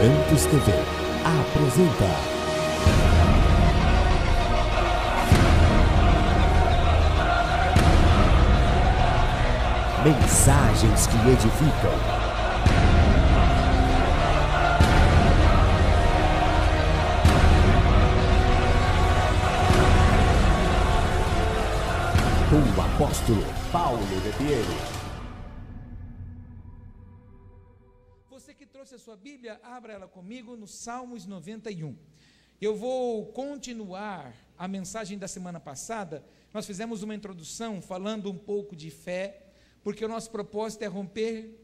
Santos TV apresenta Mensagens que Edificam. Com o apóstolo Paulo Ribeiro. Você que trouxe a sua Bíblia, abra ela comigo no Salmos 91. Eu vou continuar a mensagem da semana passada. Nós fizemos uma introdução falando um pouco de fé, porque o nosso propósito é romper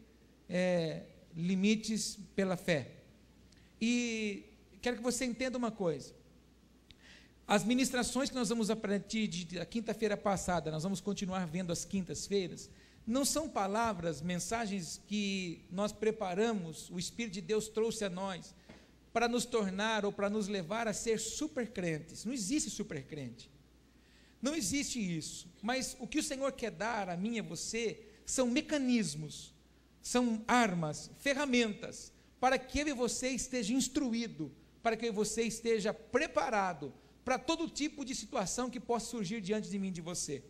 limites pela fé. E quero que você entenda uma coisa. As ministrações que nós vamos aprender da quinta-feira passada, nós vamos continuar vendo às quintas-feiras, não são palavras, mensagens que nós preparamos, o Espírito de Deus trouxe a nós, para nos tornar ou para nos levar a ser super crentes. Não existe super crente. Não existe isso. Mas o que o Senhor quer dar a mim e a você são mecanismos, são armas, ferramentas, para que eu e você esteja instruído, para que eu e você esteja preparado para todo tipo de situação que possa surgir diante de mim e de você.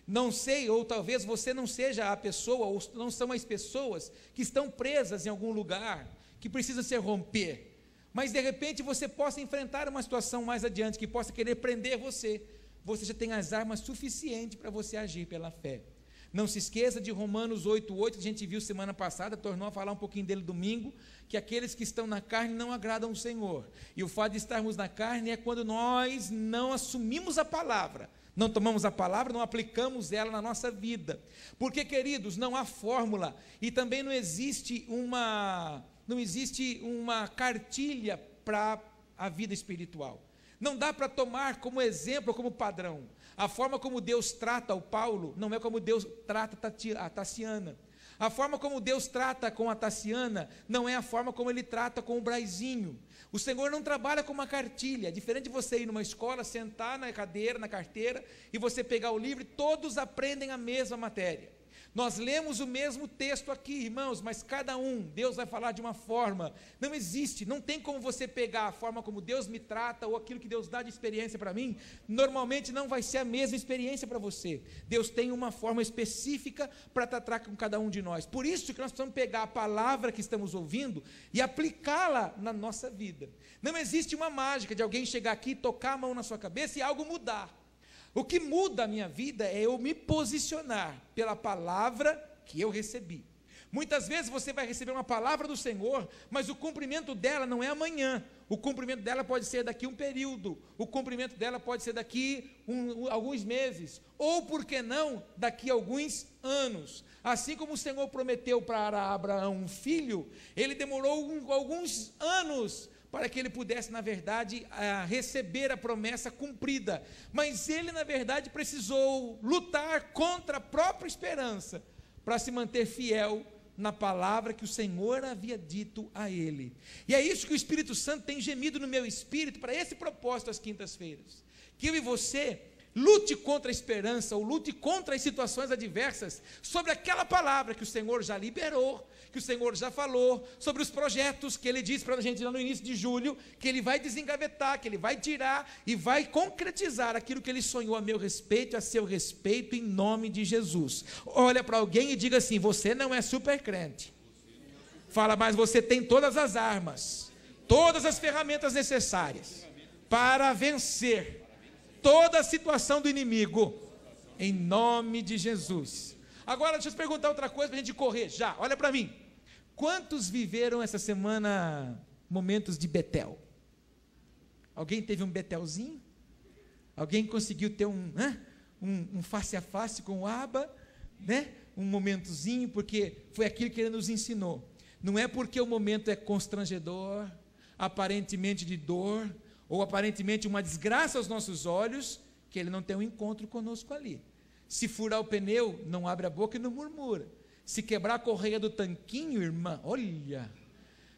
Não sei, ou talvez você não seja a pessoa, ou não são as pessoas que estão presas em algum lugar, que precisa se romper, mas de repente você possa enfrentar uma situação mais adiante, que possa querer prender você já tem as armas suficientes para você agir pela fé. Não se esqueça de Romanos 8:8, que a gente viu semana passada, tornou a falar um pouquinho dele domingo, que aqueles que estão na carne não agradam o Senhor, e o fato de estarmos na carne é quando nós não assumimos a palavra, não tomamos a palavra, não aplicamos ela na nossa vida, porque, queridos, não há fórmula, e também não existe uma cartilha para a vida espiritual, não dá para tomar como exemplo, como padrão. A forma como Deus trata o Paulo, não é como Deus trata a Tassiana. A forma como Deus trata com a Tassiana, não é a forma como Ele trata com o Braizinho. O Senhor não trabalha com uma cartilha, é diferente de você ir numa escola, sentar na cadeira, na carteira, e você pegar o livro e todos aprendem a mesma matéria. Nós lemos o mesmo texto aqui, irmãos, mas cada um, Deus vai falar de uma forma. Não existe, não tem como você pegar a forma como Deus me trata, ou aquilo que Deus dá de experiência para mim, normalmente não vai ser a mesma experiência para você. Deus tem uma forma específica para tratar com cada um de nós. Por isso que nós precisamos pegar a palavra que estamos ouvindo e aplicá-la na nossa vida. Não existe uma mágica de alguém chegar aqui, tocar a mão na sua cabeça e algo mudar. O que muda a minha vida é eu me posicionar pela palavra que eu recebi. Muitas vezes você vai receber uma palavra do Senhor, mas o cumprimento dela não é amanhã, o cumprimento dela pode ser daqui um período, o cumprimento dela pode ser daqui alguns meses, ou por que não, daqui alguns anos. Assim como o Senhor prometeu para Abraão um filho, ele demorou alguns anos para que ele pudesse, na verdade, receber a promessa cumprida, mas ele, na verdade, precisou lutar contra a própria esperança, para se manter fiel na palavra que o Senhor havia dito a ele. E é isso que o Espírito Santo tem gemido no meu espírito, para esse propósito às quintas-feiras, que eu e você lute contra a esperança, ou lute contra as situações adversas, sobre aquela palavra que o Senhor já liberou, que o Senhor já falou, sobre os projetos que Ele disse para a gente lá no início de julho, que Ele vai desengavetar, que Ele vai tirar, e vai concretizar aquilo que Ele sonhou a meu respeito, a seu respeito, em nome de Jesus. Olha para alguém e diga assim: você não é super crente. Fala, mas você tem todas as armas, todas as ferramentas necessárias, para vencer toda a situação do inimigo, em nome de Jesus. Agora deixa eu te perguntar outra coisa para a gente correr já, olha para mim. Quantos viveram essa semana momentos de Betel? Alguém teve um Betelzinho? Alguém conseguiu ter um face a face com o Abba, né? Um momentozinho, porque foi aquilo que Ele nos ensinou. Não é porque o momento é constrangedor, aparentemente de dor, ou aparentemente uma desgraça aos nossos olhos, que Ele não tem um encontro conosco ali. Se furar o pneu, não abre a boca e não murmura. Se quebrar a correia do tanquinho, irmã, olha,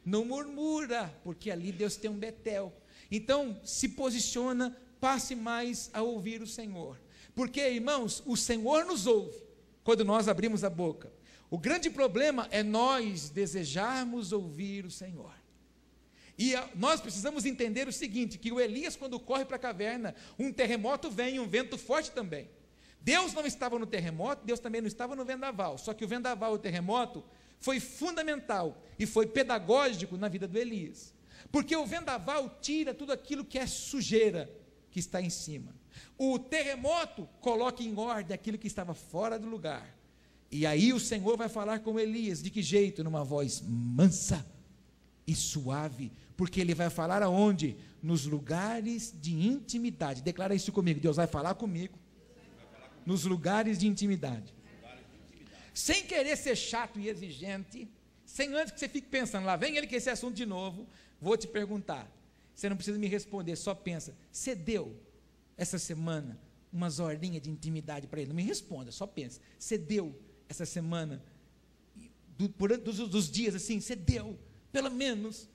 não murmura, porque ali Deus tem um Betel. Então, se posiciona, passe mais a ouvir o Senhor, porque, irmãos, o Senhor nos ouve quando nós abrimos a boca. O grande problema é nós desejarmos ouvir o Senhor. E nós precisamos entender o seguinte, que o Elias, quando corre para a caverna, um terremoto vem, um vento forte também. Deus não estava no terremoto, Deus também não estava no vendaval, só que o vendaval e o terremoto foi fundamental e foi pedagógico na vida do Elias, porque o vendaval tira tudo aquilo que é sujeira que está em cima, o terremoto coloca em ordem aquilo que estava fora do lugar, e aí o Senhor vai falar com Elias, de que jeito? Numa voz mansa e suave, porque ele vai falar aonde? Nos lugares de intimidade. Declara isso comigo, Deus vai falar comigo nos lugares de intimidade, sem querer ser chato e exigente, sem antes que você fique pensando, lá vem ele com esse assunto de novo, vou te perguntar, você não precisa me responder, só pensa, você deu essa semana umas horinhas de intimidade para ele? Não me responda, só pensa, você deu essa semana, dos dias assim, você deu pelo menos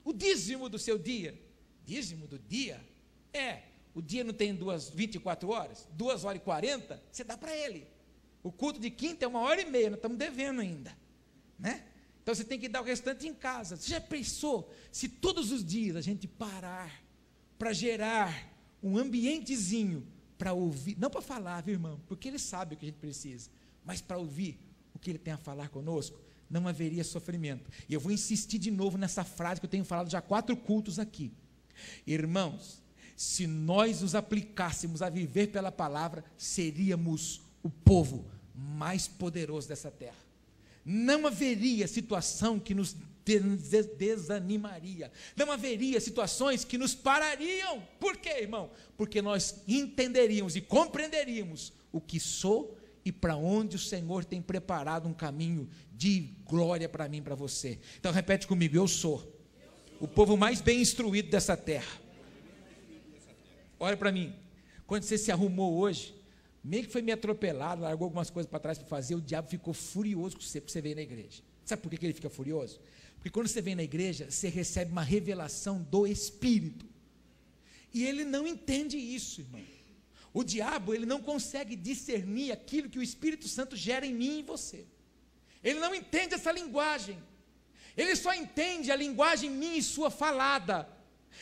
o dízimo do seu dia? Dízimo do dia? O dia não tem 24 horas, 2 horas e 40, você dá para ele. O culto de quinta é 1h30, nós estamos devendo ainda, né? Então você tem que dar o restante em casa. Você já pensou se todos os dias a gente parar para gerar um ambientezinho para ouvir, não para falar, viu, irmão, porque ele sabe o que a gente precisa, mas para ouvir o que ele tem a falar conosco, não haveria sofrimento. E eu vou insistir de novo nessa frase que eu tenho falado já 4 cultos aqui. Irmãos, se nós nos aplicássemos a viver pela palavra, seríamos o povo mais poderoso dessa terra. Não haveria situação que nos desanimaria, não haveria situações que nos parariam. Por quê, irmão? Porque nós entenderíamos e compreenderíamos o que sou e para onde o Senhor tem preparado um caminho de glória para mim e para você. Então repete comigo, eu sou o povo mais bem instruído dessa terra. Olha para mim, quando você se arrumou hoje, meio que foi meio atropelado, largou algumas coisas para trás para fazer, o diabo ficou furioso com você, porque você veio na igreja. Sabe por que ele fica furioso? Porque quando você vem na igreja, você recebe uma revelação do Espírito, e ele não entende isso, irmão. O diabo, ele não consegue discernir aquilo que o Espírito Santo gera em mim e em você. Ele não entende essa linguagem, ele só entende a linguagem minha e sua falada.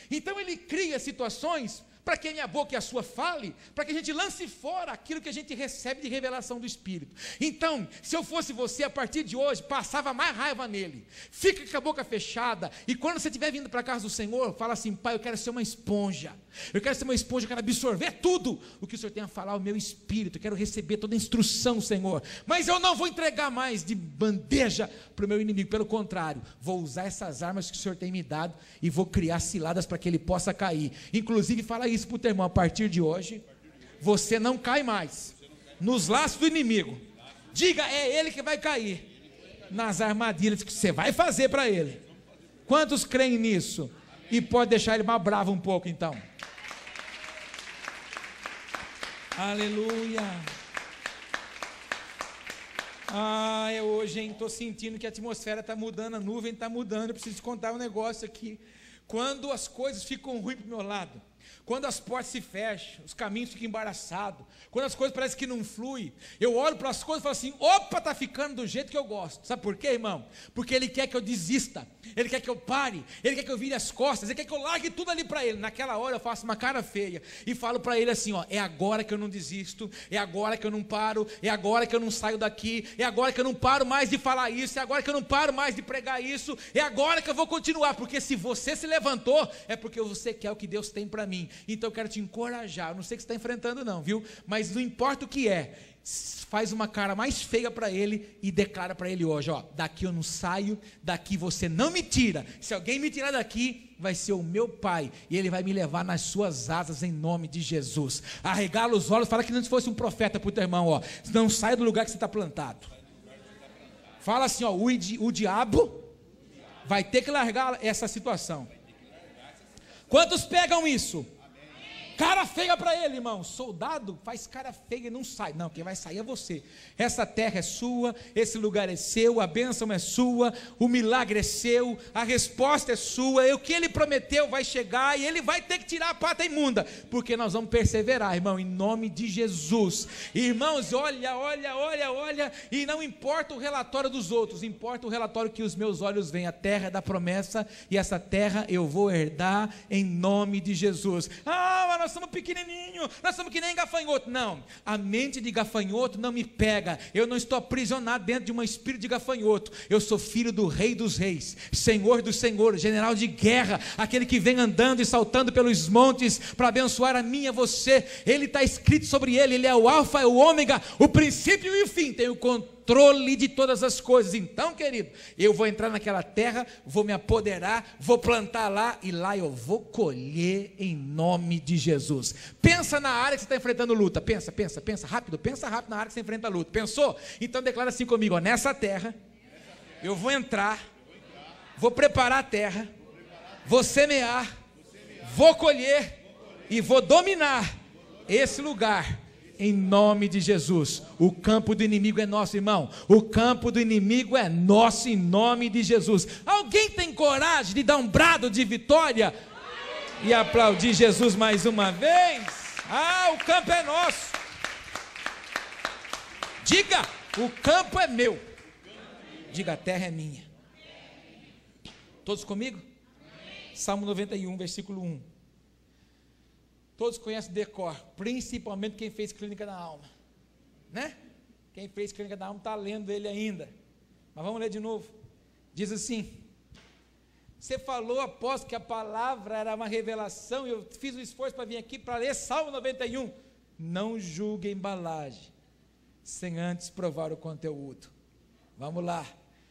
Então ele cria situações para que a minha boca e a sua fale, para que a gente lance fora aquilo que a gente recebe de revelação do Espírito. Então, se eu fosse você, a partir de hoje, passava mais raiva nele, fica com a boca fechada, e quando você estiver vindo para a casa do Senhor, fala assim, pai, eu quero ser uma esponja, eu quero absorver tudo o que o Senhor tem a falar ao meu espírito, eu quero receber toda a instrução, Senhor, mas eu não vou entregar mais de bandeja para o meu inimigo, pelo contrário, vou usar essas armas que o Senhor tem me dado, e vou criar ciladas para que ele possa cair. Inclusive, fala isso para o teu irmão, a partir de hoje, você não cai mais nos laços do inimigo. Diga, é ele que vai cair nas armadilhas que você vai fazer para ele. Quantos creem nisso? E pode deixar ele mais bravo um pouco então. Aleluia. Hoje, hein, estou sentindo que a atmosfera está mudando, a nuvem está mudando. Eu preciso te contar um negócio aqui. Quando as coisas ficam ruins para o meu lado, quando as portas se fecham, os caminhos ficam embaraçados, quando as coisas parecem que não fluem, eu olho para as coisas e falo assim, opa, está ficando do jeito que eu gosto. Sabe por quê, irmão? Porque ele quer que eu desista, ele quer que eu pare, ele quer que eu vire as costas, ele quer que eu largue tudo ali para ele. Naquela hora eu faço uma cara feia e falo para ele assim, é agora que eu não desisto, é agora que eu não paro, é agora que eu não saio daqui, é agora que eu não paro mais de falar isso, é agora que eu não paro mais de pregar isso, é agora que eu vou continuar, porque se você se levantou, é porque você quer o que Deus tem para mim. Então eu quero te encorajar, eu não sei o que você está enfrentando não, viu? Mas não importa o que faz uma cara mais feia para ele e declara para ele hoje, daqui eu não saio, daqui você não me tira, se alguém me tirar daqui, vai ser o meu pai, e ele vai me levar nas suas asas em nome de Jesus. Arregala os olhos, fala que não fosse um profeta para o teu irmão, não sai do lugar que você está plantado. Fala assim, o diabo vai ter que largar essa situação. Quantos pegam isso? cara feia para ele, irmão. Soldado faz cara feia e não sai. Não, quem vai sair é você. Essa terra é sua, esse lugar é seu, a bênção é sua, o milagre é seu, a resposta é sua, e o que ele prometeu vai chegar, e ele vai ter que tirar a pata imunda, porque nós vamos perseverar, irmão, em nome de Jesus. Irmãos, olha, e não importa o relatório dos outros, importa o relatório que os meus olhos veem. A terra é da promessa, e essa terra eu vou herdar em nome de Jesus. Mas nós somos pequenininhos, nós somos que nem gafanhoto. Não, a mente de gafanhoto não me pega, eu não estou aprisionado dentro de um espírito de gafanhoto. Eu sou filho do Rei dos Reis, Senhor dos Senhores, general de guerra, aquele que vem andando e saltando pelos montes para abençoar a mim e a você. Ele está escrito sobre ele, ele é o alfa, é o ômega, o princípio e o fim, tem o controle de todas as coisas. Então, querido, eu vou entrar naquela terra, vou me apoderar, vou plantar lá, e lá eu vou colher em nome de Jesus. Pensa na área que você está enfrentando luta, pensa rápido na área que você enfrenta a luta. Pensou? Então declara assim comigo, ó, nessa terra eu vou entrar, vou preparar a terra, vou semear, vou colher e vou dominar esse lugar em nome de Jesus. O campo do inimigo é nosso, irmão. O campo do inimigo é nosso em nome de Jesus. Alguém tem coragem de dar um brado de vitória e aplaudir Jesus mais uma vez? O campo é nosso. Diga, o campo é meu. Diga, a terra é minha. Todos comigo? Salmo 91, versículo 1. Todos conhecem o decor, principalmente quem fez Clínica da Alma, né? Quem fez Clínica da Alma está lendo ele ainda, mas vamos ler de novo. Diz assim: você falou após que a palavra era uma revelação, e eu fiz o esforço para vir aqui para ler Salmo 91. Não julgue a embalagem, sem antes provar o conteúdo. Vamos lá,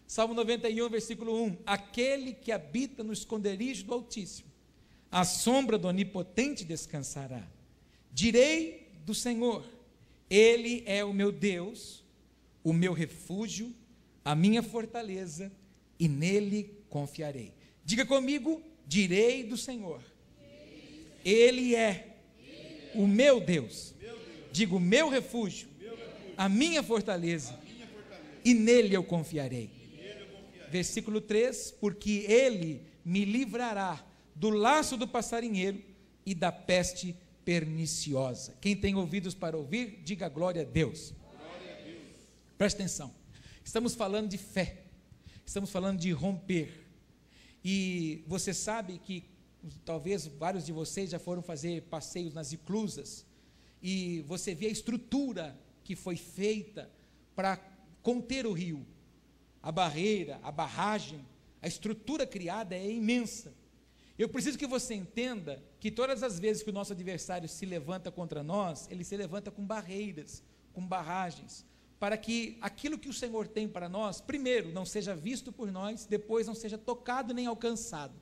Salmo 91, versículo 1. Aquele que habita no esconderijo do Altíssimo, à sombra do Onipotente descansará. Direi do Senhor, Ele é o meu Deus, o meu refúgio, a minha fortaleza, e nele confiarei. Diga comigo, direi do Senhor, Ele é o meu Deus, digo, o meu refúgio, a minha fortaleza, e nele eu confiarei. Versículo 3, porque Ele me livrará do laço do passarinheiro e da peste perniciosa. Quem tem ouvidos para ouvir, diga glória a Deus. Glória a Deus. Presta atenção, estamos falando de fé, estamos falando de romper, e você sabe que talvez vários de vocês já foram fazer passeios nas inclusas, e você vê a estrutura que foi feita para conter o rio, a barreira, a barragem, a estrutura criada é imensa. Eu preciso que você entenda que todas as vezes que o nosso adversário se levanta contra nós, ele se levanta com barreiras, com barragens, para que aquilo que o Senhor tem para nós, primeiro, não seja visto por nós, depois não seja tocado nem alcançado.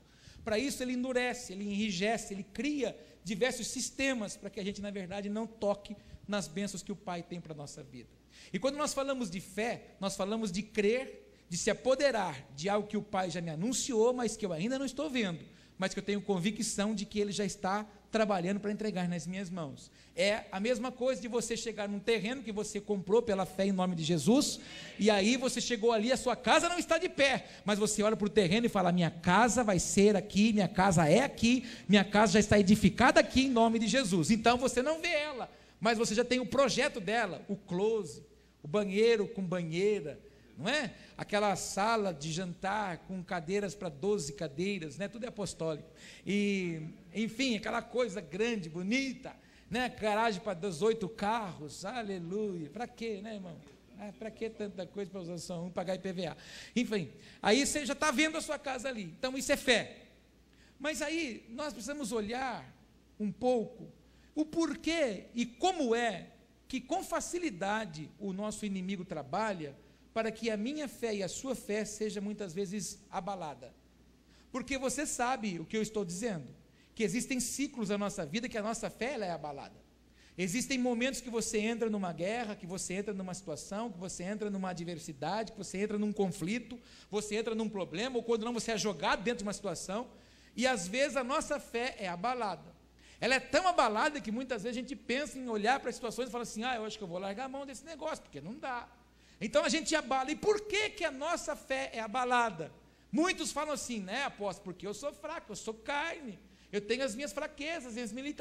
Para isso ele endurece, ele enrijece, ele cria diversos sistemas para que a gente, na verdade, não toque nas bênçãos que o Pai tem para a nossa vida. E quando nós falamos de fé, nós falamos de crer, de se apoderar de algo que o Pai já me anunciou, mas que eu ainda não estou vendo, mas que eu tenho convicção de que Ele já está trabalhando para entregar nas minhas mãos. É a mesma coisa de você chegar num terreno que você comprou pela fé em nome de Jesus, e aí você chegou ali, a sua casa não está de pé, mas você olha para o terreno e fala, minha casa vai ser aqui, minha casa é aqui, minha casa já está edificada aqui em nome de Jesus. Então você não vê ela, mas você já tem o projeto dela, o close, o banheiro com banheira, não é? Aquela sala de jantar com cadeiras para 12 cadeiras, né? Tudo é apostólico, e enfim, aquela coisa grande, bonita, né? Garagem para 18 carros, aleluia. Para quê, né, irmão? Para que tanta coisa para usar só um, pagar IPVA? Enfim, aí você já está vendo a sua casa ali, então isso é fé. Mas aí nós precisamos olhar um pouco o porquê e como é que com facilidade o nosso inimigo trabalha para que a minha fé e a sua fé seja muitas vezes abalada. Porque você sabe o que eu estou dizendo, que existem ciclos na nossa vida que a nossa fé ela é abalada. Existem momentos que você entra numa guerra, que você entra numa situação, que você entra numa adversidade, que você entra num conflito, você entra num problema, ou quando não, você é jogado dentro de uma situação, e às vezes a nossa fé é abalada. Ela é tão abalada que muitas vezes a gente pensa em olhar para as situações e fala assim, eu acho que eu vou largar a mão desse negócio, porque não dá. Então a gente abala. E por que a nossa fé é abalada? Muitos falam assim, né, apóstolo, porque eu sou fraco, eu sou carne, eu tenho as minhas fraquezas,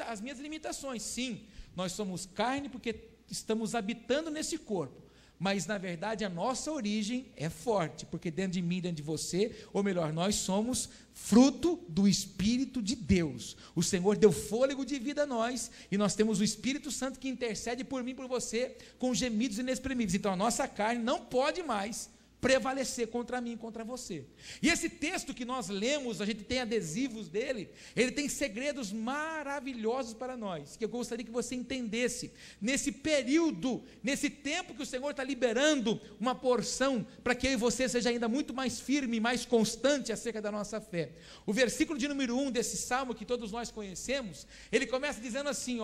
as minhas limitações. Sim, nós somos carne porque estamos habitando nesse corpo. Mas na verdade a nossa origem é forte, porque dentro de mim, dentro de você, ou melhor, nós somos fruto do Espírito de Deus. O Senhor deu fôlego de vida a nós, e nós temos o Espírito Santo que intercede por mim e por você, com gemidos inexprimíveis. Então a nossa carne não pode mais prevalecer contra mim e contra você. E esse texto que nós lemos, a gente tem adesivos dele, ele tem segredos maravilhosos para nós, que eu gostaria que você entendesse, nesse período, nesse tempo que o Senhor está liberando uma porção, para que eu e você seja ainda muito mais firme, mais constante acerca da nossa fé. O versículo de número 1 desse salmo, que todos nós conhecemos, ele começa dizendo assim,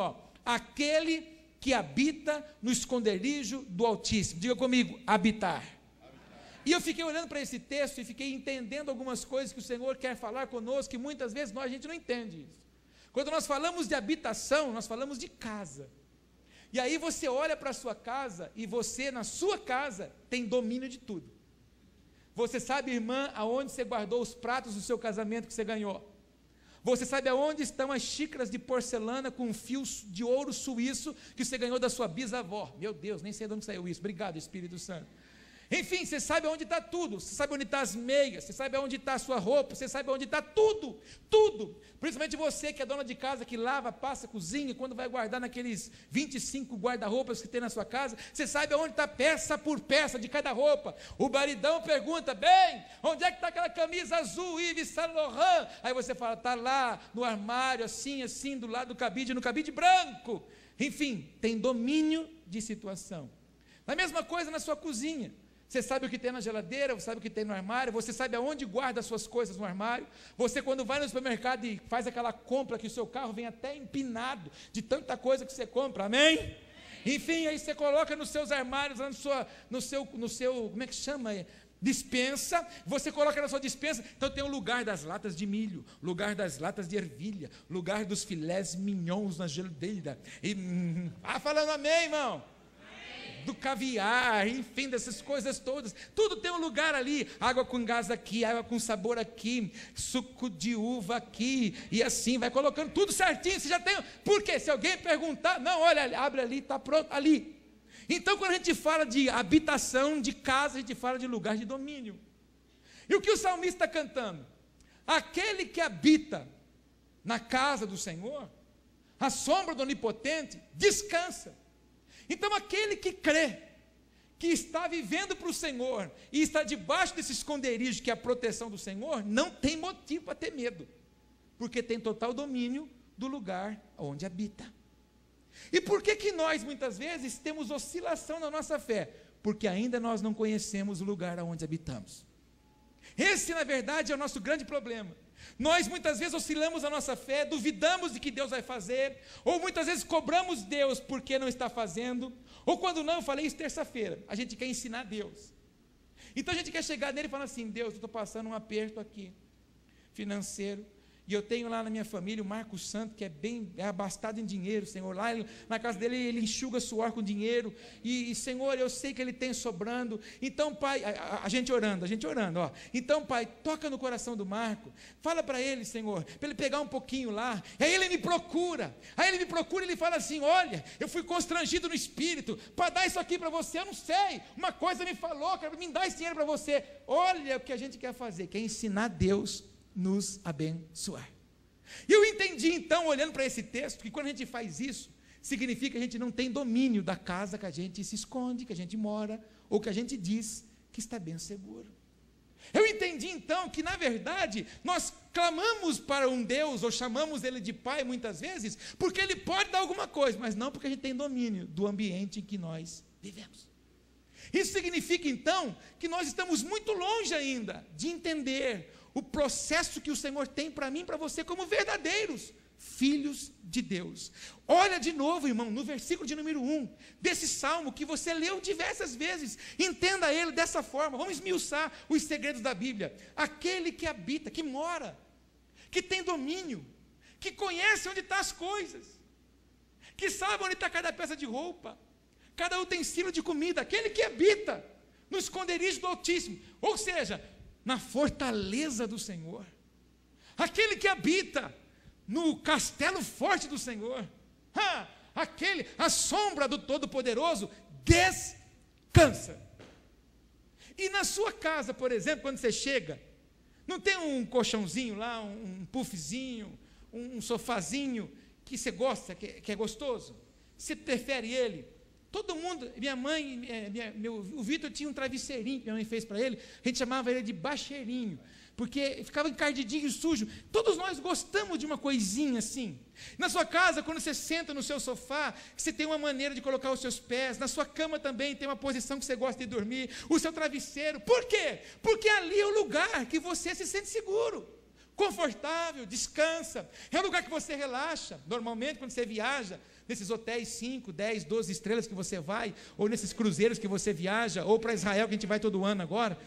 aquele que habita no esconderijo do Altíssimo. Diga comigo, habitar. E eu fiquei olhando para esse texto e fiquei entendendo algumas coisas que o Senhor quer falar conosco, que muitas vezes a gente não entende isso. Quando nós falamos de habitação, nós falamos de casa. E aí você olha para a sua casa, e você na sua casa tem domínio de tudo. Você sabe, irmã, aonde você guardou os pratos do seu casamento que você ganhou. Você sabe aonde estão as xícaras de porcelana com fios de ouro suíço que você ganhou da sua bisavó. Meu Deus, nem sei de onde saiu isso. Obrigado, Espírito Santo. Enfim, você sabe onde está tudo, você sabe onde está as meias, você sabe onde está a sua roupa, você sabe onde está tudo, tudo, principalmente você que é dona de casa, que lava, passa, cozinha, quando vai guardar naqueles 25 guarda-roupas que tem na sua casa, você sabe onde está peça por peça de cada roupa. O maridão pergunta, bem, onde é que está aquela camisa azul, Yves Saint Laurent? Aí você fala, está lá no armário, assim, assim, do lado do cabide, no cabide branco. Enfim, tem domínio de situação. A mesma coisa na sua cozinha. Você sabe o que tem na geladeira, você sabe o que tem no armário, você sabe aonde guarda as suas coisas no armário. Você, quando vai no supermercado e faz aquela compra, que o seu carro vem até empinado de tanta coisa que você compra, amém? Enfim, aí você coloca nos seus armários, lá no seu, como é que chama? Dispensa, você coloca na sua dispensa, então tem o lugar das latas de milho, lugar das latas de ervilha, lugar dos filés mignons na geladeira. Falando amém, irmão? Do caviar, enfim, dessas coisas todas, tudo tem um lugar ali, água com gás aqui, água com sabor aqui, suco de uva aqui, e assim, vai colocando tudo certinho, você já tem, porque se alguém perguntar, não, olha, abre ali, está pronto, ali. Então quando a gente fala de habitação, de casa, a gente fala de lugar de domínio. E o que o salmista está cantando? Aquele que habita na casa do Senhor, à sombra do Onipotente, descansa. Então aquele que crê, que está vivendo para o Senhor, e está debaixo desse esconderijo que é a proteção do Senhor, não tem motivo para ter medo, porque tem total domínio do lugar onde habita. E por que nós muitas vezes temos oscilação na nossa fé? Porque ainda nós não conhecemos o lugar onde habitamos. Esse na verdade é o nosso grande problema. Nós muitas vezes oscilamos a nossa fé, duvidamos de que Deus vai fazer, ou muitas vezes cobramos Deus porque não está fazendo, ou quando não, eu falei isso terça-feira, a gente quer ensinar Deus. Então a gente quer chegar nele e falar assim, Deus, eu estou passando um aperto aqui, financeiro, e eu tenho lá na minha família o Marcos Santo, que é abastado em dinheiro, Senhor, lá na casa dele ele enxuga suor com dinheiro, e Senhor, eu sei que ele tem sobrando, então Pai, a gente orando, então Pai, toca no coração do Marco, fala para ele, Senhor, para ele pegar um pouquinho lá, aí ele me procura, e ele fala assim, olha, eu fui constrangido no espírito, para dar isso aqui para você, eu não sei, uma coisa me falou, quero me dar esse dinheiro para você, olha o que a gente quer fazer, quer ensinar Deus nos abençoar. E eu entendi então, olhando para esse texto, que quando a gente faz isso, significa que a gente não tem domínio da casa que a gente se esconde, que a gente mora, ou que a gente diz que está bem seguro. Eu entendi então que na verdade nós clamamos para um Deus, ou chamamos Ele de Pai muitas vezes, porque Ele pode dar alguma coisa, mas não porque a gente tem domínio do ambiente em que nós vivemos. Isso significa então que nós estamos muito longe ainda de entender o processo que o Senhor tem para mim e para você como verdadeiros filhos de Deus. Olha de novo, irmão, no versículo de número 1, desse salmo que você leu diversas vezes, entenda ele dessa forma, vamos esmiuçar os segredos da Bíblia. Aquele que habita, que mora, que tem domínio, que conhece onde estão as coisas, que sabe onde está cada peça de roupa, cada utensílio de comida, aquele que habita no esconderijo do Altíssimo, ou seja, na fortaleza do Senhor, aquele que habita no castelo forte do Senhor, aquele, a sombra do Todo-Poderoso, descansa. E na sua casa, por exemplo, quando você chega, não tem um colchãozinho lá, um puffzinho, um sofazinho que você gosta, que é gostoso? Você prefere ele? Todo mundo, minha mãe, o Vitor tinha um travesseirinho que minha mãe fez para ele, a gente chamava ele de bacheirinho, porque ficava encardidinho e sujo. Todos nós gostamos de uma coisinha assim. Na sua casa, quando você senta no seu sofá, você tem uma maneira de colocar os seus pés. Na sua cama também tem uma posição que você gosta de dormir. O seu travesseiro. Por quê? Porque ali é o lugar que você se sente seguro, confortável, descansa. É o lugar que você relaxa. Normalmente, quando você viaja, nesses hotéis 5, 10, 12 estrelas que você vai, ou nesses cruzeiros que você viaja, ou para Israel que a gente vai todo ano agora,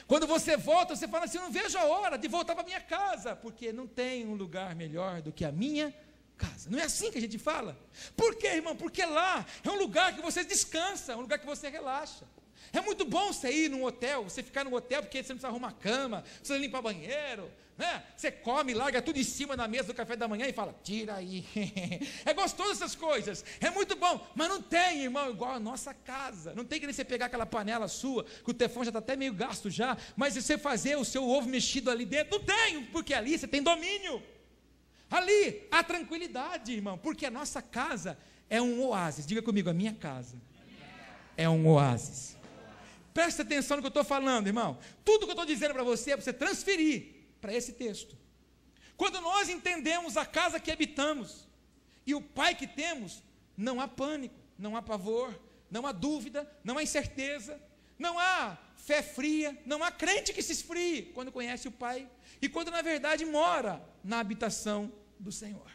quando você volta, você fala assim: eu não vejo a hora de voltar para a minha casa, porque não tem um lugar melhor do que a minha casa. Não é assim que a gente fala? Por quê, irmão? Porque lá é um lugar que você descansa, é um lugar que você relaxa. É muito bom você ir num hotel, você ficar num hotel porque você não precisa arrumar cama, precisa limpar banheiro, né? Você come, larga tudo em cima da mesa do café da manhã e fala: tira aí. É gostoso essas coisas, é muito bom, mas não tem, irmão, igual a nossa casa. Não tem que você pegar aquela panela sua, que o teflon já está até meio gasto já, mas você fazer o seu ovo mexido ali dentro, não tem, porque ali você tem domínio. Ali há tranquilidade, irmão, porque a nossa casa é um oásis. Diga comigo: a minha casa é um oásis. Presta atenção no que eu estou falando, irmão. Tudo que eu estou dizendo para você é para você transferir para esse texto. Quando nós entendemos a casa que habitamos e o Pai que temos, não há pânico, não há pavor, não há dúvida, não há incerteza, não há fé fria, não há crente que se esfrie quando conhece o Pai e quando na verdade mora na habitação do Senhor.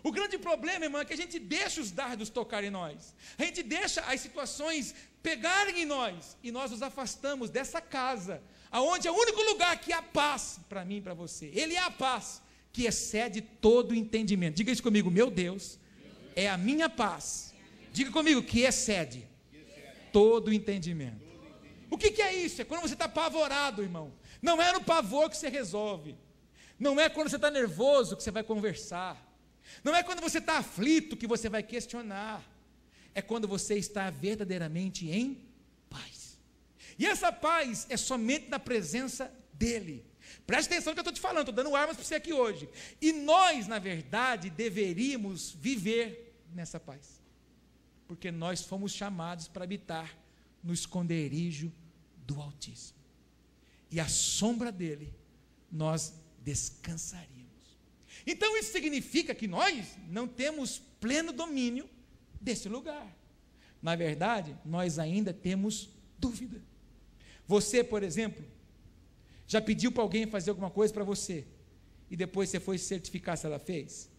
O grande problema, irmão, é que a gente deixa os dardos tocar em nós, a gente deixa as situações pegarem em nós, e nós nos afastamos dessa casa, aonde é o único lugar que há paz para mim e para você. Ele é a paz que excede todo o entendimento. Diga isso comigo: meu Deus é a minha paz. Diga comigo: que excede todo o entendimento. O que é isso? É quando você está apavorado, irmão. Não é no pavor que você resolve, não é quando você está nervoso que você vai conversar, não é quando você está aflito que você vai questionar, é quando você está verdadeiramente em paz. E essa paz é somente na presença dEle. Preste atenção no que eu estou te falando, estou dando armas para você aqui hoje. E nós, na verdade, deveríamos viver nessa paz, porque nós fomos chamados para habitar no esconderijo do Altíssimo, e à sombra dEle nós descansaríamos. Então isso significa que nós não temos pleno domínio desse lugar. Na verdade, nós ainda temos dúvida. Você, por exemplo, já pediu para alguém fazer alguma coisa para você e depois você foi certificar se ela fez?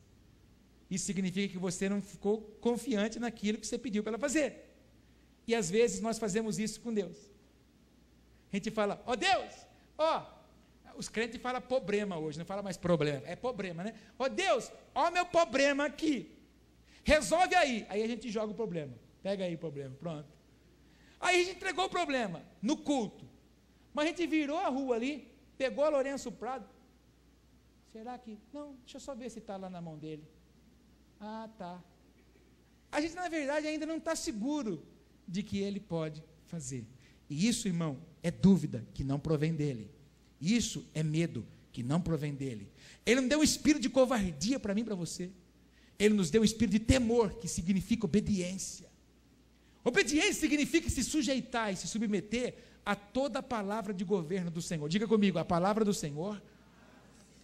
Isso significa que você não ficou confiante naquilo que você pediu para ela fazer. E às vezes nós fazemos isso com Deus. A gente fala: ó Deus, ó, os crentes falam problema hoje, não fala mais problema, é problema, né? Ó Deus, ó meu problema aqui, resolve aí. Aí a gente joga o problema, pega aí o problema, pronto. Aí a gente entregou o problema no culto, mas a gente virou a rua ali, pegou a Lourenço Prado. Será que, não, deixa eu só ver se está lá na mão dele. Ah, tá. A gente na verdade ainda não está seguro de que ele pode fazer. E isso, irmão, é dúvida que não provém dele. Isso é medo que não provém dele. Ele não deu um espírito de covardia para mim e para você. Ele nos deu um espírito de temor, que significa obediência. Obediência significa se sujeitar e se submeter a toda a palavra de governo do Senhor. Diga comigo: a palavra do Senhor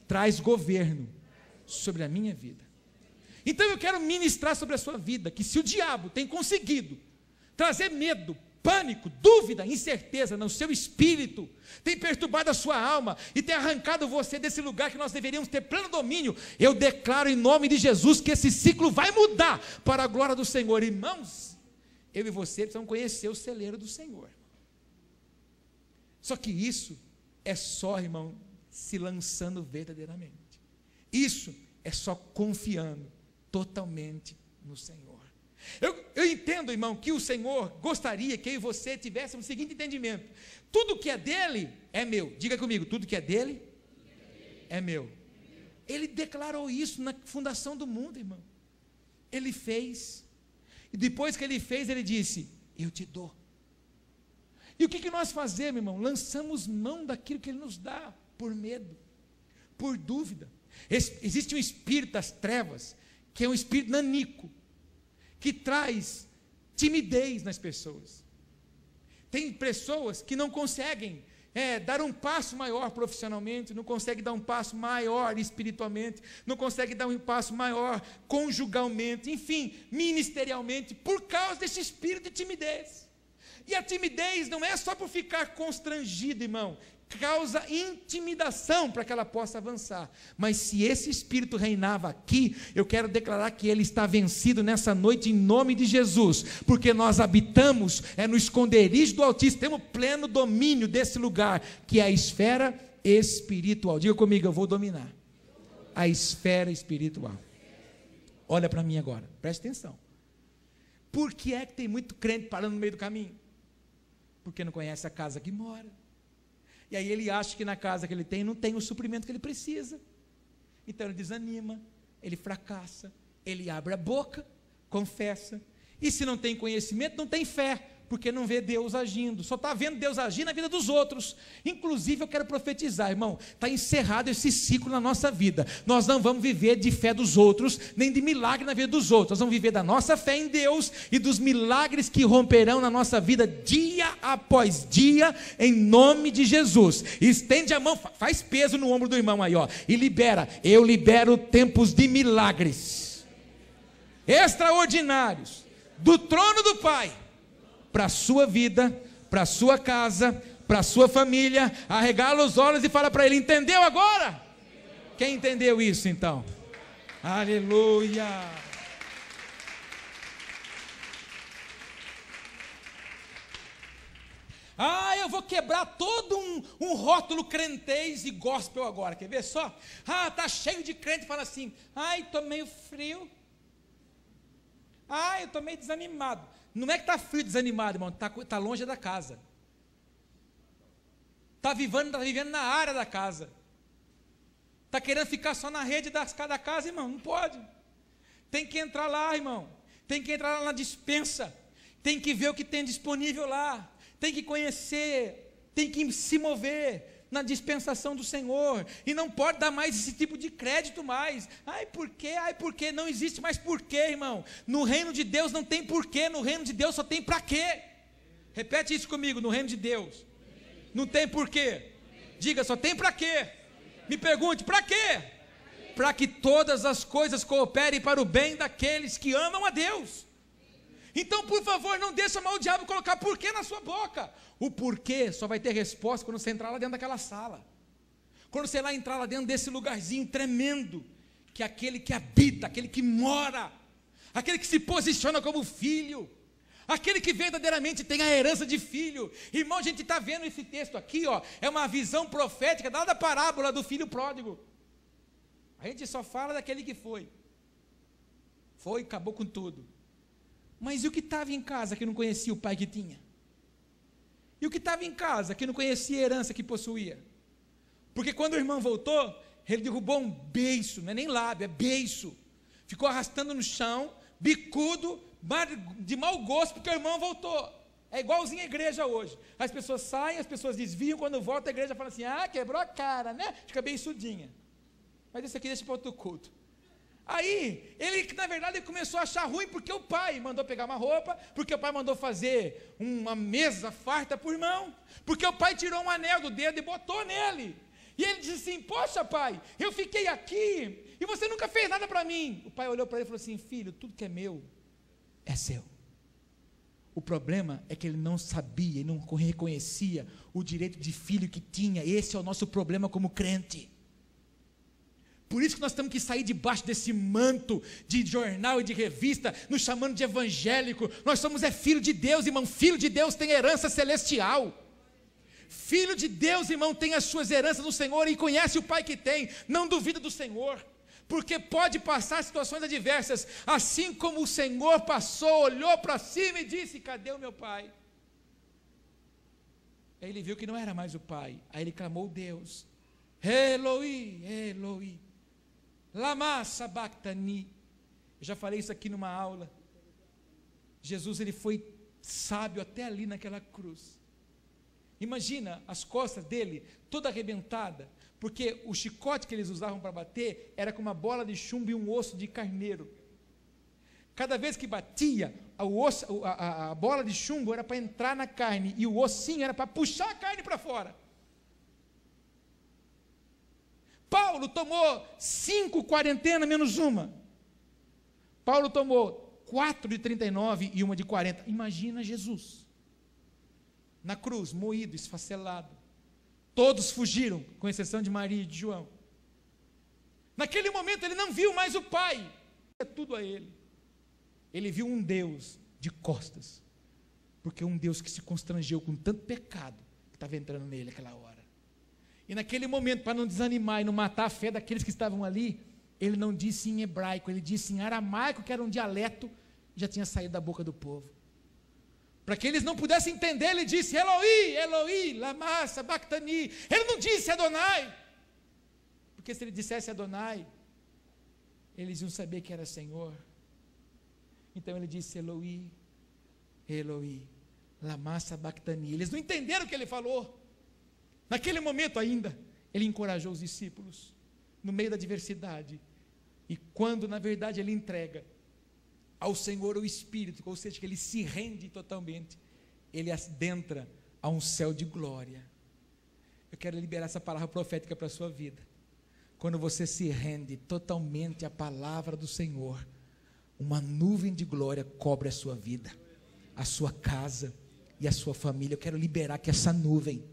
traz governo sobre a minha vida. Então eu quero ministrar sobre a sua vida, que se o diabo tem conseguido trazer medo, pânico, dúvida, incerteza no seu espírito, tem perturbado a sua alma e tem arrancado você desse lugar que nós deveríamos ter pleno domínio, eu declaro em nome de Jesus que esse ciclo vai mudar para a glória do Senhor. Irmãos, eu e você precisamos conhecer o celeiro do Senhor. Só que isso é só, irmão, se lançando verdadeiramente. Isso é só confiando totalmente no Senhor. Eu entendo, irmão, que o Senhor gostaria que eu e você tivéssemos o seguinte entendimento: tudo que é dele é meu. Diga comigo, tudo que é dele é meu. Ele declarou isso na fundação do mundo, irmão. Ele fez, e depois que ele fez, ele disse: eu te dou. E o que nós fazemos, irmão? Lançamos mão daquilo que ele nos dá, por medo, por dúvida. Existe um espírito das trevas, que é um espírito nanico, que traz timidez nas pessoas. Tem pessoas que não conseguem dar um passo maior profissionalmente, não conseguem dar um passo maior espiritualmente, não conseguem dar um passo maior conjugalmente, enfim, ministerialmente, por causa desse espírito de timidez. E a timidez não é só por ficar constrangido, irmão, causa intimidação para que ela possa avançar. Mas se esse espírito reinava aqui, eu quero declarar que ele está vencido nessa noite em nome de Jesus, porque nós habitamos no esconderijo do Altíssimo, temos pleno domínio desse lugar, que é a esfera espiritual. Diga comigo, eu vou dominar a esfera espiritual. Olha para mim agora, preste atenção. Por que é que tem muito crente parando no meio do caminho? Porque não conhece a casa que mora. E aí ele acha que na casa que ele tem, não tem o suprimento que ele precisa. Então ele desanima, ele fracassa, ele abre a boca, confessa. E se não tem conhecimento, não tem fé, porque não vê Deus agindo, só está vendo Deus agir na vida dos outros. Inclusive eu quero profetizar, irmão, está encerrado esse ciclo na nossa vida. Nós não vamos viver de fé dos outros, nem de milagre na vida dos outros. Nós vamos viver da nossa fé em Deus e dos milagres que romperão na nossa vida dia após dia, em nome de Jesus. Estende a mão, faz peso no ombro do irmão aí, ó, e libera. Eu libero tempos de milagres extraordinários do trono do Pai para a sua vida, para a sua casa, para a sua família. Arregala os olhos e fala para ele: entendeu agora? Quem entendeu isso então? Aleluia! Eu vou quebrar todo um rótulo crentez e gospel agora, quer ver só? Está cheio de crente que fala assim: estou meio frio, eu estou meio desanimado. Não é que está frio, desanimado, irmão, está longe da casa, está vivendo na área da casa, está querendo ficar só na rede da casa, irmão, não pode. Tem que entrar lá, irmão, tem que entrar lá na despensa, tem que ver o que tem disponível lá, tem que conhecer, tem que se mover na dispensação do Senhor, e não pode dar mais esse tipo de crédito mais. Por quê? Não existe mais porquê, irmão. No reino de Deus não tem porquê, no reino de Deus só tem para quê. Repete isso comigo: no reino de Deus não tem porquê. Diga, só tem para quê. Me pergunte, para quê? Para que todas as coisas cooperem para o bem daqueles que amam a Deus. Então, por favor, não deixa mal o diabo colocar porquê na sua boca. O porquê só vai ter resposta quando você entrar lá dentro daquela sala. Quando você entrar lá dentro desse lugarzinho tremendo, que é aquele que habita, aquele que mora, aquele que se posiciona como filho, aquele que verdadeiramente tem a herança de filho. Irmão, a gente está vendo esse texto aqui, ó, é uma visão profética da parábola do filho pródigo. A gente só fala daquele que foi, acabou com tudo. Mas e o que estava em casa que não conhecia o pai que tinha? E o que estava em casa que não conhecia a herança que possuía? Porque quando o irmão voltou, ele derrubou um beiço, não é nem lábio, é beiço. Ficou arrastando no chão, bicudo, de mau gosto, porque o irmão voltou. É igualzinho a igreja hoje. As pessoas saem, as pessoas desviam, quando volta a igreja fala assim: quebrou a cara, né? Fica bem sudinha. Mas isso aqui deixa para outro culto. Aí, na verdade, ele começou a achar ruim, porque o pai mandou pegar uma roupa, porque o pai mandou fazer uma mesa farta para o irmão, porque o pai tirou um anel do dedo e botou nele. E ele disse assim: poxa pai, eu fiquei aqui, e você nunca fez nada para mim. O pai olhou para ele e falou assim: filho, tudo que é meu, é seu. O problema é que ele não sabia, ele não reconhecia o direito de filho que tinha. Esse é o nosso problema como crente. Por isso que nós temos que sair debaixo desse manto de jornal e de revista, nos chamando de evangélico. Nós somos filho de Deus, irmão. Filho de Deus tem herança celestial. Filho de Deus, irmão, tem as suas heranças no Senhor e conhece o Pai que tem. Não duvida do Senhor. porque pode passar situações adversas, assim como o Senhor passou, olhou para cima e disse: cadê o meu pai? Aí ele viu que não era mais o pai, aí ele clamou: Deus, Eloi, Eloi, lama sabachthani. Eu já falei isso aqui numa aula. Jesus, ele foi sábio até ali naquela cruz. Imagina as costas dele toda arrebentada, porque o chicote que eles usavam para bater era com uma bola de chumbo e um osso de carneiro. Cada vez que batia, a bola de chumbo era para entrar na carne, e o ossinho era para puxar a carne para fora. Paulo tomou 5 quarentenas menos uma. Paulo tomou 4 de 39 e uma de 40. Imagina Jesus na cruz, moído, esfacelado. Todos fugiram, com exceção de Maria e de João. Naquele momento ele não viu mais o Pai, é tudo a ele. Ele viu um Deus de costas, porque um Deus que se constrangeu com tanto pecado que estava entrando nele naquela hora. E naquele momento, para não desanimar e não matar a fé daqueles que estavam ali, ele não disse em hebraico, ele disse em aramaico, que era um dialeto, já tinha saído da boca do povo. Para que eles não pudessem entender, ele disse: Eloi, Eloi, lama sabachthani. Ele não disse Adonai, porque se ele dissesse Adonai, eles iam saber que era Senhor. Então ele disse: Eloi, Eloi, lama sabachthani. Eles não entenderam o que ele falou. Naquele momento ainda, ele encorajou os discípulos, no meio da adversidade, e quando na verdade ele entrega ao Senhor o Espírito, ou seja, que ele se rende totalmente, ele adentra a um céu de glória. Eu quero liberar essa palavra profética para a sua vida. Quando você se rende totalmente à palavra do Senhor, uma nuvem de glória cobre a sua vida, a sua casa e a sua família. Eu quero liberar que essa nuvem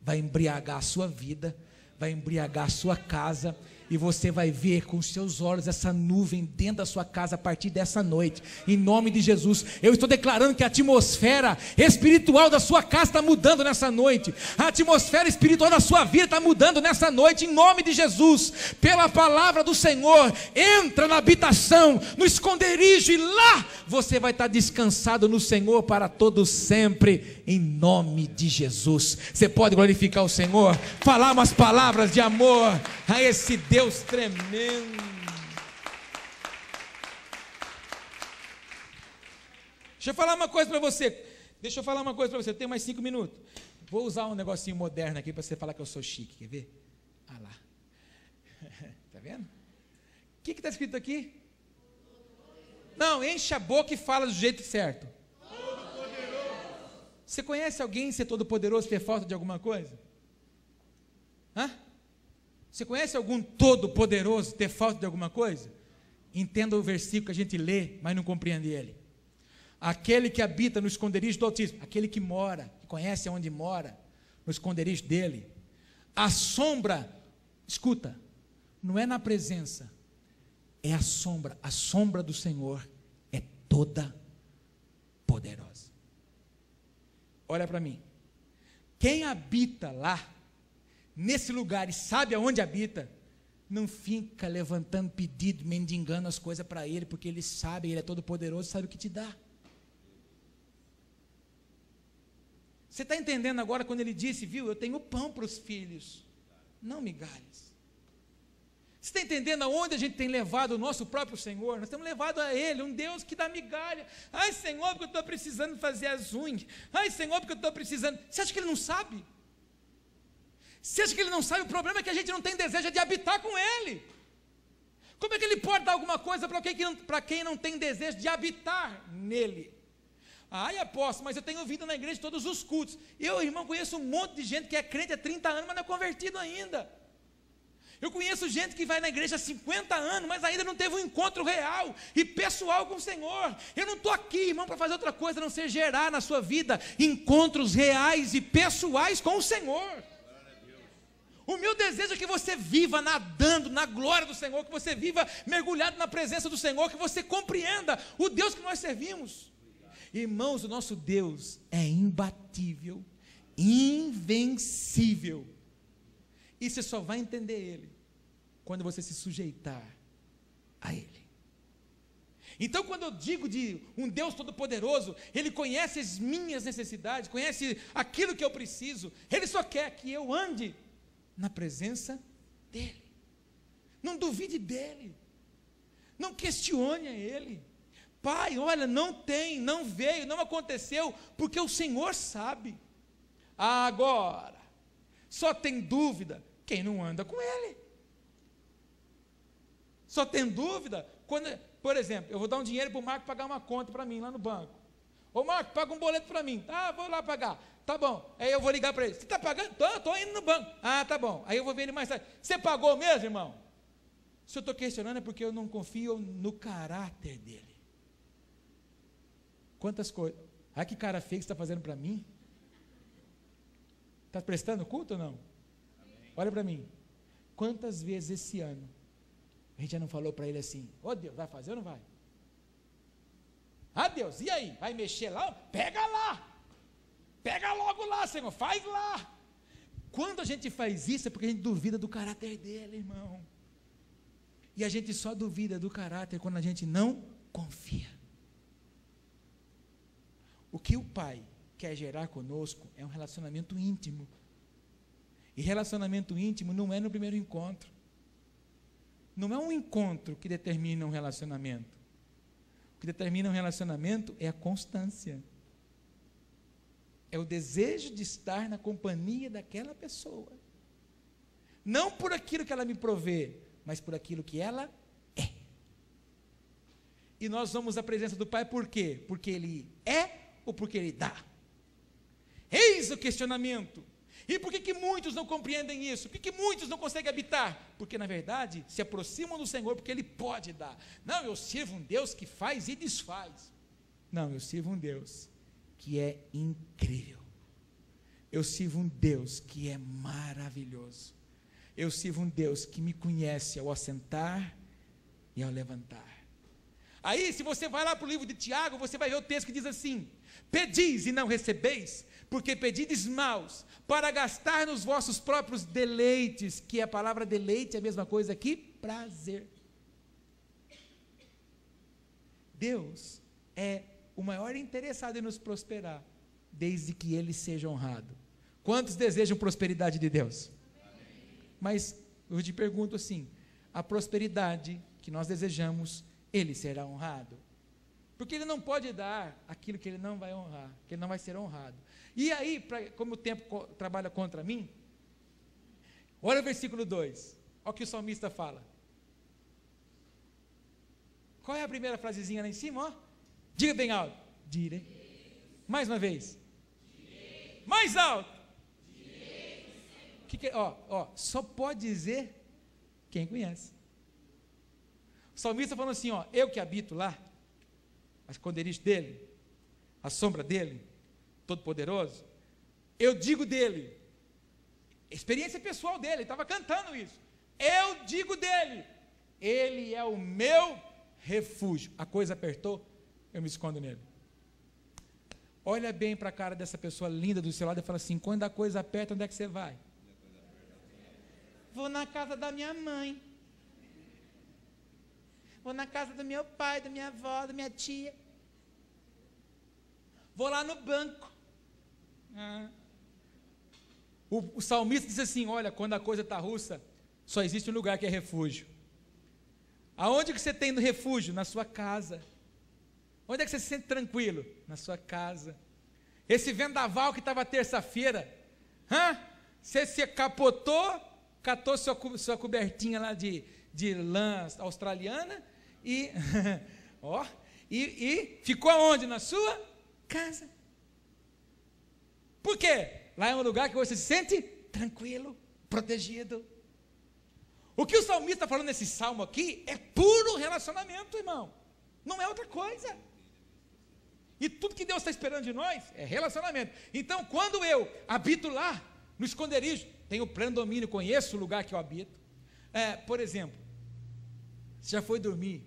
vai embriagar a sua vida, vai embriagar a sua casa, e você vai ver com os seus olhos essa nuvem dentro da sua casa a partir dessa noite, em nome de Jesus. Eu estou declarando que a atmosfera espiritual da sua casa está mudando nessa noite, a atmosfera espiritual da sua vida está mudando nessa noite, em nome de Jesus. Pela palavra do Senhor, entra na habitação, no esconderijo, e lá você vai estar descansado no Senhor para todo sempre, em nome de Jesus. Você pode glorificar o Senhor, falar umas palavras de amor a esse Deus tremendo. Deixa eu falar uma coisa para você. Eu tenho mais 5 minutos. Vou usar um negocinho moderno aqui para você falar que eu sou chique. Quer ver? Ah lá. Está vendo? O que está escrito aqui? Não, enche a boca e fala do jeito certo. Você conhece alguém ser todo poderoso e ter falta de alguma coisa? Hã? Você conhece algum todo poderoso ter falta de alguma coisa? Entenda o versículo que a gente lê, mas não compreende ele. Aquele que habita no esconderijo do Altíssimo, aquele que mora, que conhece aonde mora, no esconderijo dele, a sombra, escuta, não é na presença, é a sombra do Senhor é toda poderosa. Olha para mim, quem habita lá, nesse lugar, e sabe aonde habita, não fica levantando pedido, mendigando as coisas para ele, porque ele sabe, ele é todo poderoso, sabe o que te dá. Você está entendendo agora quando ele disse, viu, eu tenho pão para os filhos, não migalhas. Você está entendendo aonde a gente tem levado o nosso próprio Senhor? Nós temos levado a Ele, um Deus que dá migalha. Ai, Senhor, porque eu estou precisando fazer as unhas. Ai, Senhor, porque eu estou precisando. Você acha que Ele não sabe? Você acha que Ele não sabe? O problema é que a gente não tem desejo de habitar com Ele. Como é que Ele pode dar alguma coisa para quem não tem desejo de habitar nele? Ai, apóstolo, mas eu tenho vindo na igreja todos os cultos. Eu, irmão, conheço um monte de gente que é crente há 30 anos, mas não é convertido ainda. Eu conheço gente que vai na igreja há 50 anos, mas ainda não teve um encontro real e pessoal com o Senhor. Eu não estou aqui, irmão, para fazer outra coisa, a não ser gerar na sua vida encontros reais e pessoais com o Senhor. O meu desejo é que você viva nadando na glória do Senhor, que você viva mergulhado na presença do Senhor, que você compreenda o Deus que nós servimos. Irmãos, o nosso Deus é imbatível, invencível. E você só vai entender Ele quando você se sujeitar a Ele. Então, quando eu digo de um Deus todo-poderoso, Ele conhece as minhas necessidades, conhece aquilo que eu preciso, Ele só quer que eu ande na presença dEle. Não duvide dEle, não questione a Ele. Pai, olha, não tem, não veio, não aconteceu, porque o Senhor sabe. Agora, só tem dúvida quem não anda com Ele. Só tem dúvida quando, por exemplo, eu vou dar um dinheiro para o Marco pagar uma conta para mim lá no banco. Ô Marco, paga um boleto para mim. Ah, vou lá pagar. Tá bom. Aí eu vou ligar para ele. Você está pagando? Estou indo no banco. Ah, tá bom. Aí eu vou ver ele mais tarde. Você pagou mesmo, irmão? Se eu estou questionando é porque eu não confio no caráter dele. Quantas coisas. Ah, que cara feio que você está fazendo para mim? Está prestando culto ou não? Amém. Olha para mim. Quantas vezes esse ano a gente já não falou para ele assim: ô Deus, vai fazer ou não vai? Ah Deus, e aí? Vai mexer lá? Pega lá! Pega logo lá, Senhor, faz lá! Quando a gente faz isso é porque a gente duvida do caráter dele, irmão. E a gente só duvida do caráter quando a gente não confia. O que o Pai quer gerar conosco é um relacionamento íntimo. E relacionamento íntimo não é no primeiro encontro. Não é um encontro que determina um relacionamento. O que determina um relacionamento é a constância. É o desejo de estar na companhia daquela pessoa. Não por aquilo que ela me provê, mas por aquilo que ela é. E nós vamos à presença do Pai por quê? Porque Ele é ou porque Ele dá? Eis o questionamento. E por que muitos não compreendem isso? Por que muitos não conseguem habitar? Porque, na verdade, se aproximam do Senhor porque Ele pode dar. Não, eu sirvo um Deus que faz e desfaz. Não, eu sirvo um Deus que é incrível. Eu sirvo um Deus que é maravilhoso. Eu sirvo um Deus que me conhece ao assentar e ao levantar. Aí, se você vai lá para o livro de Tiago, você vai ver o texto que diz assim: pedis e não recebeis, porque pedides maus, para gastar nos vossos próprios deleites, que a palavra deleite é a mesma coisa que prazer. Deus é o maior interessado em nos prosperar, desde que Ele seja honrado. Quantos desejam prosperidade de Deus? Amém. Mas eu te pergunto assim: a prosperidade que nós desejamos, Ele será honrado? Porque Ele não pode dar aquilo que Ele não vai honrar, que Ele não vai ser honrado. E aí, como o tempo trabalha contra mim, olha o versículo 2, olha o que o salmista fala. Qual é a primeira frasezinha lá em cima? Ó? Diga bem alto. Direi. Mais uma vez. Direi. Mais alto. Só pode dizer quem conhece. O salmista falando assim, ó: eu que habito lá, a esconderijo dele, a sombra dele, Todo-Poderoso, eu digo dele, experiência pessoal dele, ele estava cantando isso, eu digo dele, ele é o meu refúgio. A coisa apertou, eu me escondo nele. Olha bem para a cara dessa pessoa linda do seu lado e fala assim: quando a coisa aperta, onde é que você vai? Vou na casa da minha mãe, vou na casa do meu pai, da minha avó, da minha tia, vou lá no banco. O salmista diz assim: olha, quando a coisa está russa, só existe um lugar que é refúgio. Aonde que você tem no refúgio? Na sua casa. Onde é que você se sente tranquilo? Na sua casa. Esse vendaval que estava terça-feira, você se capotou, catou sua cobertinha lá de lã australiana e, e ficou aonde? Na sua casa. Por quê? Lá é um lugar que você se sente tranquilo, protegido. O que o salmista está falando nesse salmo aqui é puro relacionamento, irmão. Não é outra coisa. E tudo que Deus está esperando de nós é relacionamento. Então, quando eu habito lá, no esconderijo, tenho pleno domínio, conheço o lugar que eu habito. Por exemplo, você já foi dormir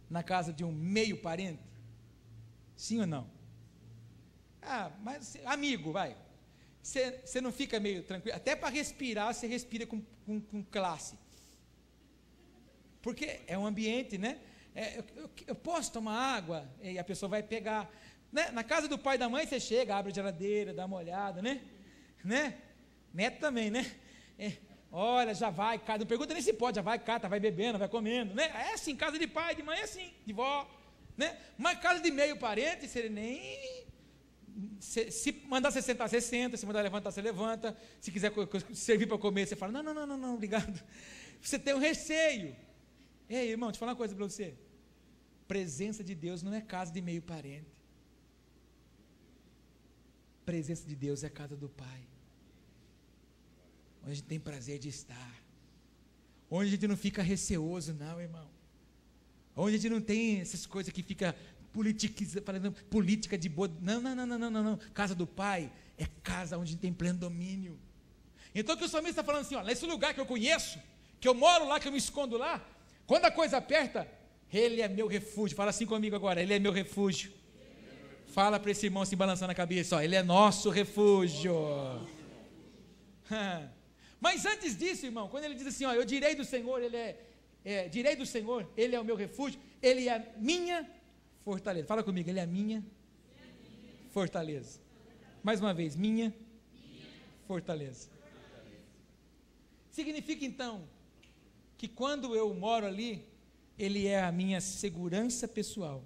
na casa de um meio parente? Sim ou não? Mas amigo, vai. Você não fica meio tranquilo? Até para respirar, você respira com classe. Porque é um ambiente, né? Eu posso tomar água? E a pessoa vai pegar, né? Na casa do pai e da mãe, você chega, abre a geladeira, dá uma olhada, né? Neto também, né? Olha, já vai, cata, não pergunta nem se pode, já vai, cata, vai bebendo, vai comendo, né? É assim, casa de pai, de mãe é assim, de vó, né? Mas casa de meio parente, você nem... Se mandar você sentar, você senta, se mandar levantar, você levanta, se quiser servir para comer, você fala, não, obrigado. Você tem um receio. Ei, irmão, deixa eu falar uma coisa para você. Presença de Deus não é casa de meio parente. Presença de Deus é casa do Pai, onde a gente tem prazer de estar, onde a gente não fica receoso, não, irmão, onde a gente não tem essas coisas que fica falando política de boa, não, casa do Pai é casa onde a gente tem pleno domínio. Então o que o salmista está falando assim, ó, nesse lugar que eu conheço, que eu moro lá, que eu me escondo lá, quando a coisa aperta, Ele é meu refúgio. Fala assim comigo agora, Ele é meu refúgio. Fala para esse irmão se balançando a cabeça, ó, Ele é nosso refúgio. Mas antes disso, irmão, quando ele diz assim, ó, eu direi do Senhor, direi do Senhor, Ele é o meu refúgio, Ele é a minha fortaleza. Fala comigo, Ele é a minha fortaleza. Mais uma vez, minha fortaleza. Significa então que quando eu moro ali, Ele é a minha segurança pessoal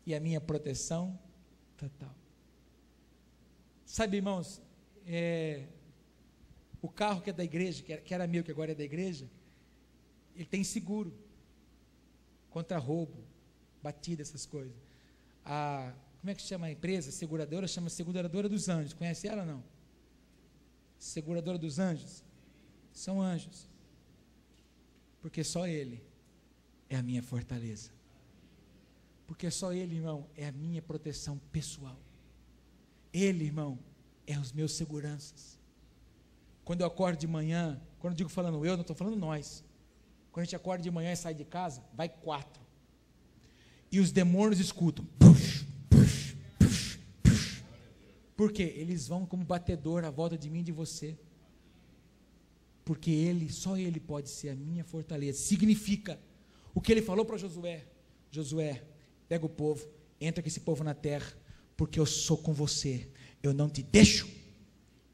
e a minha proteção total. Sabe, irmãos, o carro que é da igreja, que era meu, que agora é da igreja, ele tem seguro contra roubo, batida, essas coisas. Como é que chama a empresa? Seguradora, chama Seguradora dos Anjos. Conhece ela ou não? Seguradora dos Anjos. São anjos. Porque só Ele é a minha fortaleza. Porque só Ele, irmão, é a minha proteção pessoal. Ele, irmão, é os meus seguranças. Quando eu acordo de manhã, quando eu digo falando eu, não estou falando nós. Quando a gente acorda de manhã e sai de casa, vai 4. E os demônios escutam. Push, push, push, push. Por quê? Eles vão como batedor à volta de mim e de você. Porque só Ele pode ser a minha fortaleza. Significa o que Ele falou para Josué. Josué, pega o povo, entra com esse povo na terra, porque eu sou com você. Eu não te deixo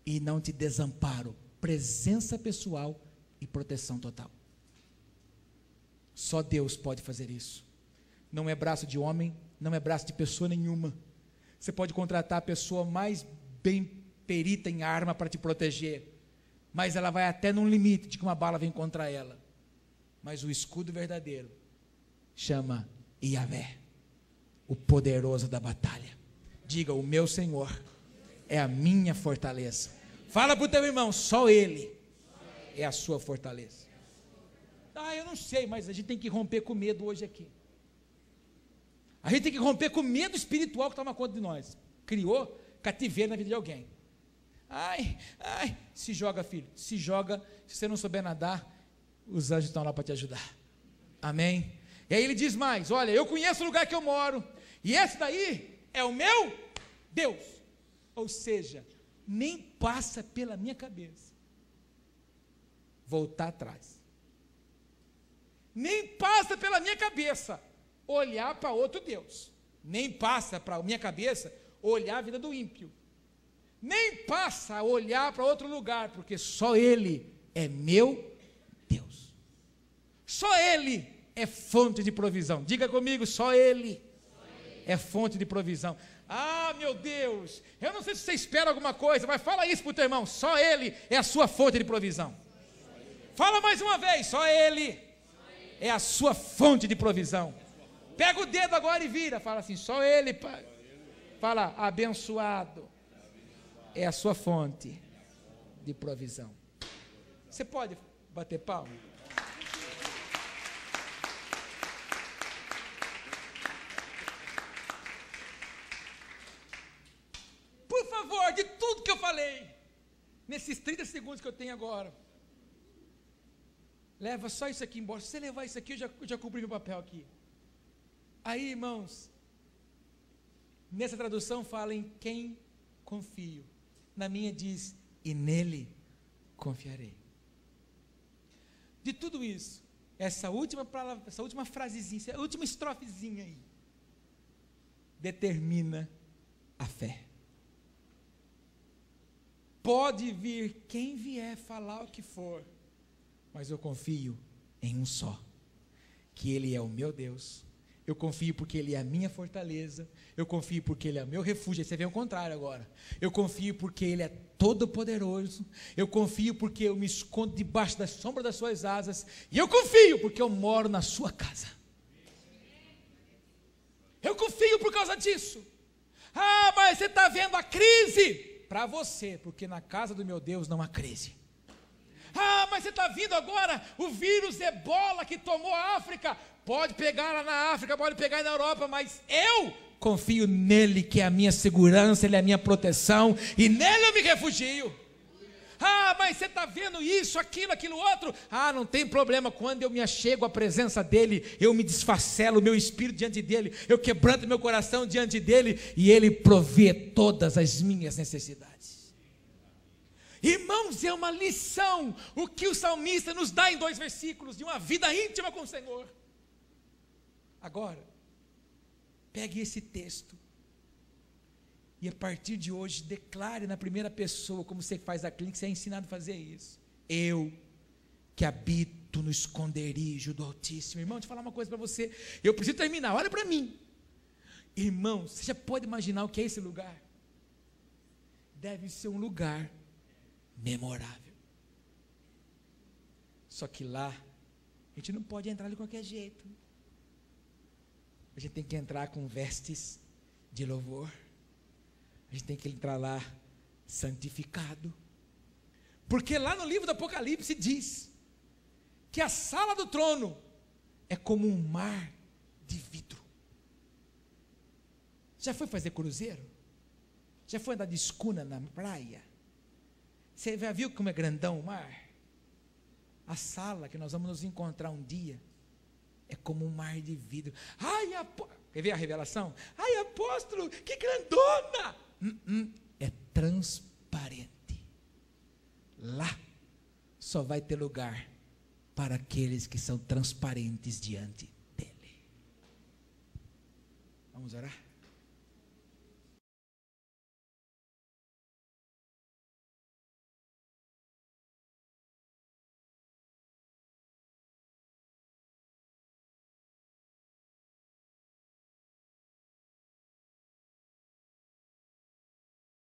e não te desamparo. Presença pessoal e proteção total. Só Deus pode fazer isso. Não é braço de homem, não é braço de pessoa nenhuma. Você pode contratar a pessoa mais bem perita em arma para te proteger, mas ela vai até num limite de que uma bala vem contra ela. Mas o escudo verdadeiro chama Yahvé, o poderoso da batalha. Diga, o meu Senhor é a minha fortaleza. Fala para o teu irmão, só Ele é a sua fortaleza. Eu não sei, mas a gente tem que romper com medo hoje aqui. A gente tem que romper com o medo espiritual que toma conta de nós. Criou cativeiro na vida de alguém. Se joga, filho, se joga. Se você não souber nadar, os anjos estão lá para te ajudar. Amém? E aí ele diz mais, olha, eu conheço o lugar que eu moro, e esse daí é o meu Deus. Ou seja, nem passa pela minha cabeça voltar atrás. Nem passa pela minha cabeça olhar para outro Deus. Nem passa para a minha cabeça olhar a vida do ímpio. Nem passa a olhar para outro lugar, porque só Ele é meu Deus. Só Ele é fonte de provisão. Diga comigo, só Ele é fonte de provisão. Meu Deus, eu não sei se você espera alguma coisa, mas fala isso para o teu irmão, só Ele é a sua fonte de provisão. Fala mais uma vez, só Ele é a sua fonte de provisão. Pega o dedo agora e vira, fala assim, só Ele, Pai. Fala, abençoado é a sua fonte de provisão. Você pode bater palma? Por favor, de tudo que eu falei, nesses 30 segundos que eu tenho agora, leva só isso aqui embora. Se você levar isso aqui, eu já cumpri meu papel aqui. Aí, irmãos, nessa tradução fala em quem confio. Na minha diz, e nele confiarei. De tudo isso, essa última palavra, essa última frasezinha, essa última estrofezinha aí, determina a fé. Pode vir quem vier falar o que for, mas eu confio em um só, que Ele é o meu Deus. Eu confio porque Ele é a minha fortaleza. Eu confio porque Ele é o meu refúgio. Aí você vê o contrário agora. Eu confio porque Ele é todo poderoso. Eu confio porque eu me escondo debaixo da sombra das suas asas. E eu confio porque eu moro na sua casa. Eu confio por causa disso. Ah, mas você está vendo a crise? Para você, porque na casa do meu Deus não há crise. Ah, mas você está vindo agora o vírus ebola que tomou a África. Pode pegar lá na África, pode pegar na Europa, mas eu confio nele, que é a minha segurança, ele é a minha proteção, e nele eu me refugio. Ah, mas você está vendo isso, aquilo outro. Ah, não tem problema, quando eu me achego à presença dele, eu me desfacelo o meu espírito diante dele, eu quebranto meu coração diante dele, e ele provê todas as minhas necessidades. Irmãos, é uma lição o que o salmista nos dá em 2 versículos, de uma vida íntima com o Senhor. Agora, pegue esse texto e a partir de hoje declare na primeira pessoa, como você faz a clínica, você é ensinado a fazer isso. Eu que habito no esconderijo do Altíssimo. Irmão, deixa eu falar uma coisa para você, eu preciso terminar, olha para mim. Irmão, você já pode imaginar o que é esse lugar? Deve ser um lugar memorável. Só que lá a gente não pode entrar de qualquer jeito. A gente tem que entrar com vestes de louvor. A gente tem que entrar lá santificado. Porque lá no livro do Apocalipse diz que a sala do trono é como um mar de vidro. Já foi fazer cruzeiro? Já foi andar de escuna na praia? Você já viu como é grandão o mar? A sala que nós vamos nos encontrar um dia é como um mar de vidro. Ai, quer ver a revelação? Ai, apóstolo, que grandona! É transparente. Lá só vai ter lugar para aqueles que são transparentes diante dele. Vamos orar?